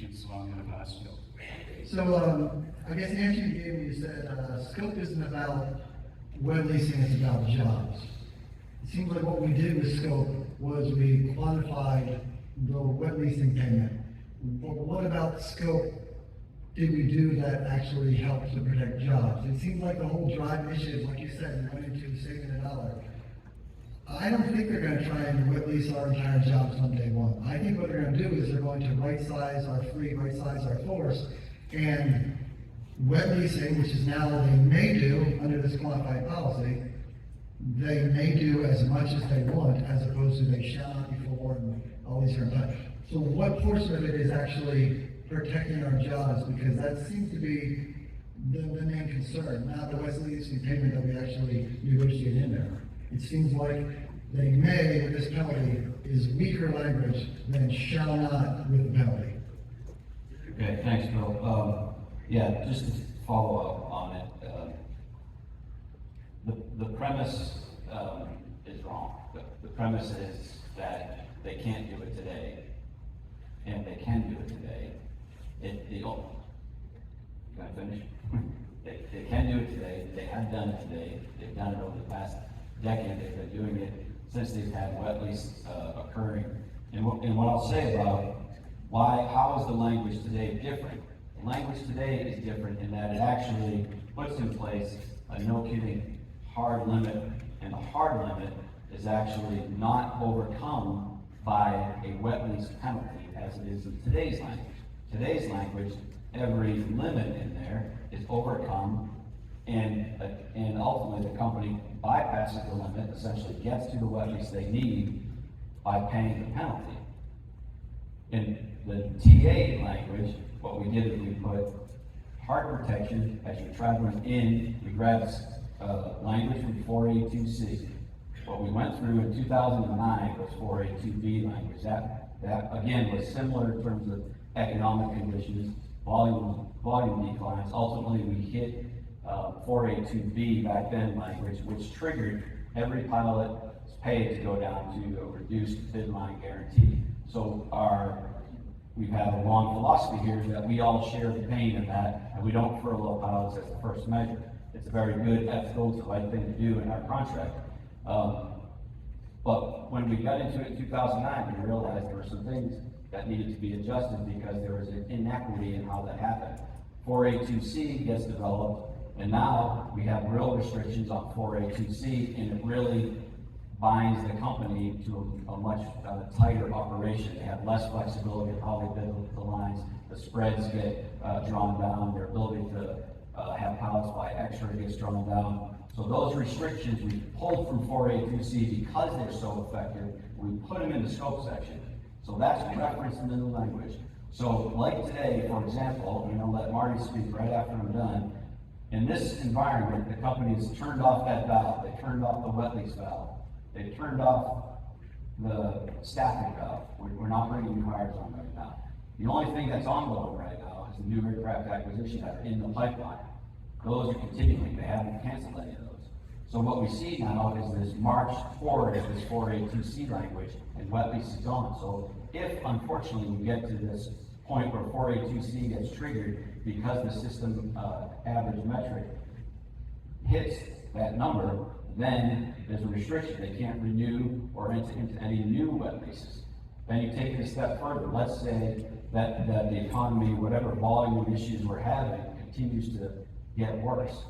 agents along in the past. So, I guess the answer you gave me, you said, scope isn't about web leasing, it's about jobs. It seems like what we did with scope was we quantified the web leasing payment. But what about scope did we do that actually helps to protect jobs? It seems like the whole drive initiative, like you said, went into saving a dollar. I don't think they're gonna try and wet lease our entire jobs on day one. I think what they're gonna do is they're going to right-size our fleet, right-size our force, and wet leasing, which is now they may do under this qualified policy, they may do as much as they want, as opposed to they shall not be forewarned, all these different types. So what portion of it is actually protecting our jobs? Because that seems to be the main concern, not the wet leasing payment that we actually negotiate in there. It seems like they may, with this penalty, is weaker language than shall not with the penalty. Okay, thanks, Bill. Yeah, just to follow up on it, the premise is wrong. The premise is that they can't do it today, and they can do it today. Can I finish? They can do it today. They have done it today. They've done it over the past decade. They've been doing it since they've had wet lease occurring. And what I'll say about how is the language today different? The language today is different in that it actually puts in place a no kidding hard limit, and the hard limit is actually not overcome by a wet lease penalty as it is in today's language. Today's language, every limit in there is overcome, and ultimately the company bypasses the limit, essentially gets to the wet lease they need by paying the penalty. In the TA language, what we did is we put hard protection as you're traveling in. We grabbed language from 482C. What we went through in 2009 was 482B language. That again was similar in terms of economic conditions, volume declines. Ultimately, we hit 482B back then language, which triggered every pilot's pay to go down to a reduced bid line guarantee. So we've had a long philosophy here is that we all share the pain in that, and we don't furlough pilots as the first measure. It's a very good ethical, it's the right thing to do in our contract. But when we got into it in 2009, we realized there were some things that needed to be adjusted because there was an inequity in how that happened. 482C gets developed, and now we have real restrictions on 482C, and it really binds the company to a much tighter operation. They have less flexibility in how they bid the lines. The spreads get drawn down. Their ability to have pilots fly extra gets drawn down. So those restrictions we pulled from 482C because they're so effective. We put them in the scope section. So that's referenced in the language. So like today, for example, and I'll let Marty speak right after I'm done. In this environment, the company has turned off that valve. They turned off the wet lease valve. They turned off the staffing valve. We're not bringing new hires on right now. The only thing that's ongoing right now is the new aircraft acquisition that are in the pipeline. Those are continuing. They haven't canceled any of those. So what we see now is this march forward of this 482C language, and wet lease is on. So if unfortunately we get to this point where 482C gets triggered because the system average metric hits that number, then there's a restriction. They can't renew or enter into any new wet leases. Then you take it a step further. Let's say that the economy, whatever volume issues we're having, continues to get worse.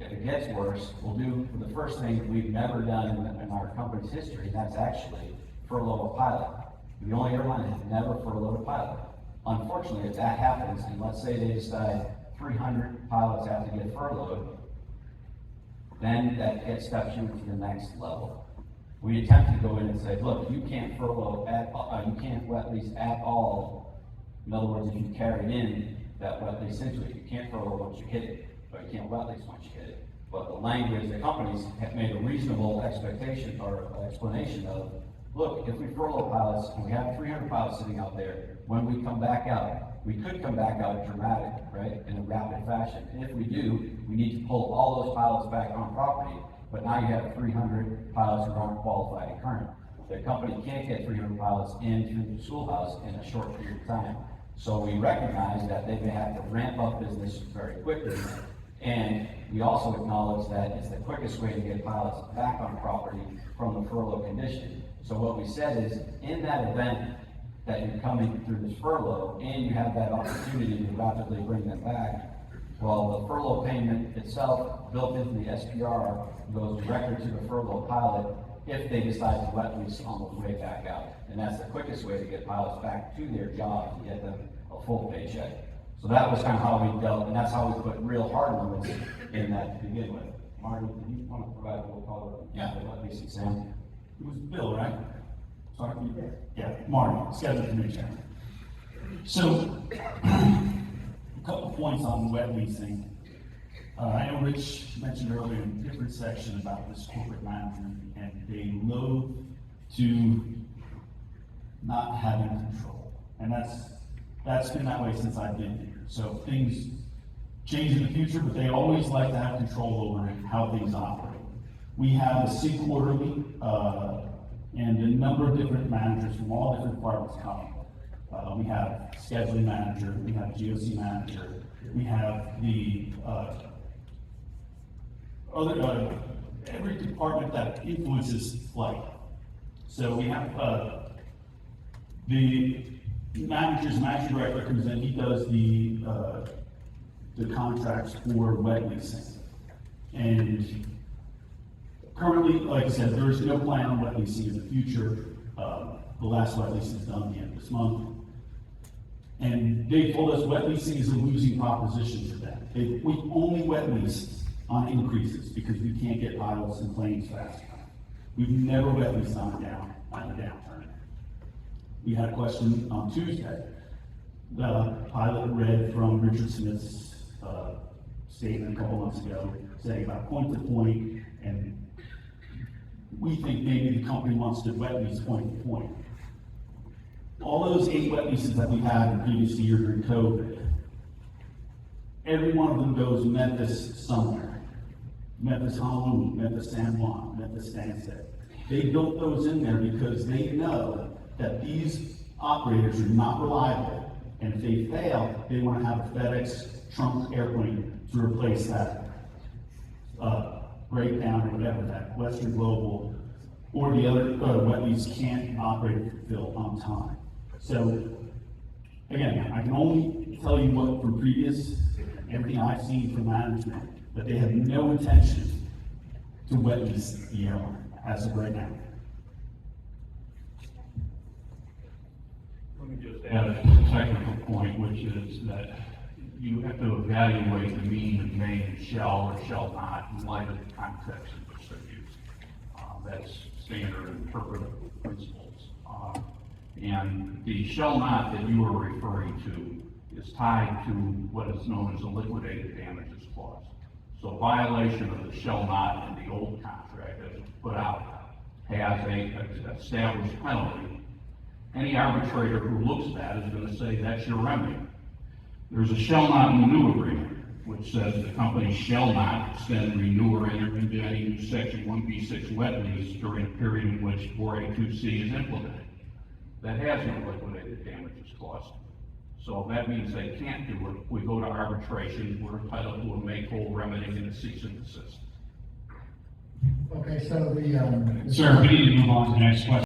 If it gets worse, we'll do the first thing we've never done in our company's history, and that's actually furlough a pilot. The only airline that has never furloughed a pilot. Unfortunately, if that happens, and let's say they decide 300 pilots have to get furloughed, then that steps you to the next level. We attempt to go in and say, look, you can't furlough you can't wet lease at all. In other words, if you carried in that wet lease into it, you can't furlough once you hit it, but you can't wet lease once you hit it. But the language, the companies have made a reasonable expectation or explanation of, look, if we furlough pilots and we have 300 pilots sitting out there, when we come back out, we could come back out dramatic, right, in a rapid fashion. And if we do, we need to pull all those pilots back on property. But now you have 300 pilots who aren't qualified and current. The company can't get 300 pilots into the schoolhouse in a short period of time. So we recognize that they may have to ramp up business very quickly. And we also acknowledge that it's the quickest way to get pilots back on property from the furlough condition. So what we said is, in that event that you're coming through this furlough and you have that opportunity to rapidly bring them back, well, the furlough payment itself, built into the SPR, goes directly to the furlough pilot if they decide to wet lease on the way back out. And that's the quickest way to get pilots back to their job, to get them a full paycheck. So that was kind of how we dealt, and that's how we put real hard limits in that to begin with. Marty, do you want to provide a little color? Yeah. The wet leasing, Sam? It was Bill, right? Sorry. Yeah, Marty, scheduled for new chairman. So, a couple points on wet leasing. I know Rich mentioned earlier in a different section about this corporate management, and they loathe to not having control. And that's been that way since I've been here. So things change in the future, but they always like to have control over how things operate. We have a SIG quarterly, and a number of different managers from all different departments come. We have scheduling manager, we have GOC manager, we have the every department that influences flight. So we have the managing director comes in, he does the contracts for wet leasing. And currently, like I said, there is no plan on wet leasing in the future. The last wet lease is done at the end of this month. And they told us wet leasing is a losing proposition for them. We only wet lease on increases because we can't get pilots and planes fast enough. We've never wet leased on a downturn. We had a question on Tuesday. The pilot read from Richard Smith's statement a couple months ago, saying about point to point, and we think maybe the company wants to wet lease point to point. All those 8 wet leases that we had in the previous year during COVID, every one of them goes Memphis somewhere. Memphis Honolulu, Memphis San Juan, Memphis Stansted. They built those in there because they know that these operators are not reliable, and if they fail, they want to have a FedEx trunk airplane to replace that breakdown or whatever, that Western Global or the other wet lease can't operate and fulfill on time. So, again, I can only tell you what from previous, everything I've seen from management, that they have no intention to wet lease the airline as of right now. Let me just add a technical point, which is that you have to evaluate the mean, may, shall, or shall not in light of the context in which they're used. That's standard interpretive principles. And the shall not that you are referring to is tied to what is known as a liquidated damages clause. So violation of the shall not in the old contract as it's put out has a established penalty. Any arbitrator who looks at that is going to say that's your remedy. There's a shall not renew agreement, which says the company shall not extend, renew, or enter into any new section 1B6 wet lease during a period in which 482C is implemented. That has no liquidated damages clause. So that means they can't do it. We go to arbitration, we're entitled to a make-whole remedy and a cease and desist. Okay, so the. Sir, we need to move on to the next question.